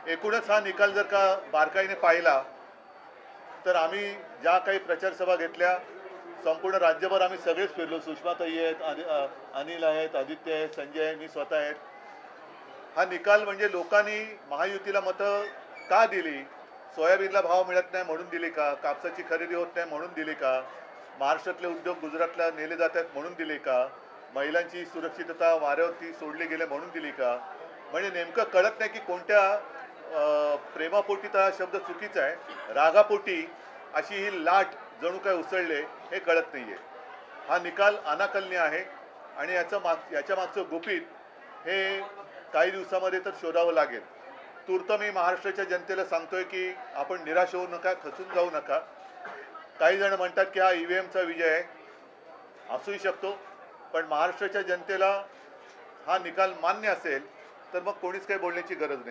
एकूणच हा निकाल जर का बारकाईने पाहिला तर आम्ही ज्या काही प्रचार सभा घेतल्या संपूर्ण राज्यभर आम्ही सगळेच फिरलो. सुषमाताई आहेत, अनिल आहेत, आदित्य आहेत, संजय आहे, मी स्वतः आहेत. हा निकाल म्हणजे लोकांनी महायुतीला मतं का दिली? सोयाबीनला भाव मिळत नाही म्हणून दिली का? कापसाची खरेदी होत नाही म्हणून दिली का? महाराष्ट्रातले उद्योग गुजरातला नेले जात आहेत म्हणून दिले का? महिलांची सुरक्षितता वाऱ्यावरती सोडली गेले म्हणून दिली का? म्हणजे नेमकं कळत नाही की कोणत्या प्रेमापोटी तर हा शब्द चुकीचा आहे, रागापोटी अशी ही लाट जणू काय उसळले हे कळत नाही आहे. हा निकाल अनाकलनीय आहे आणि याच्या मागचं गुपित हे काही दिवसामध्ये तर शोधावं लागेल. तूर्त मी महाराष्ट्राच्या जनतेला सांगतोय की आपण निराश होऊ नका, खचून जाऊ नका. काही जण म्हणतात की हा ईव्हीएमचा विजय आहे, असूही शकतो, पण महाराष्ट्राच्या जनतेला हा निकाल मान्य असेल तर मग कोणीच काही बोलण्याची गरज नाही.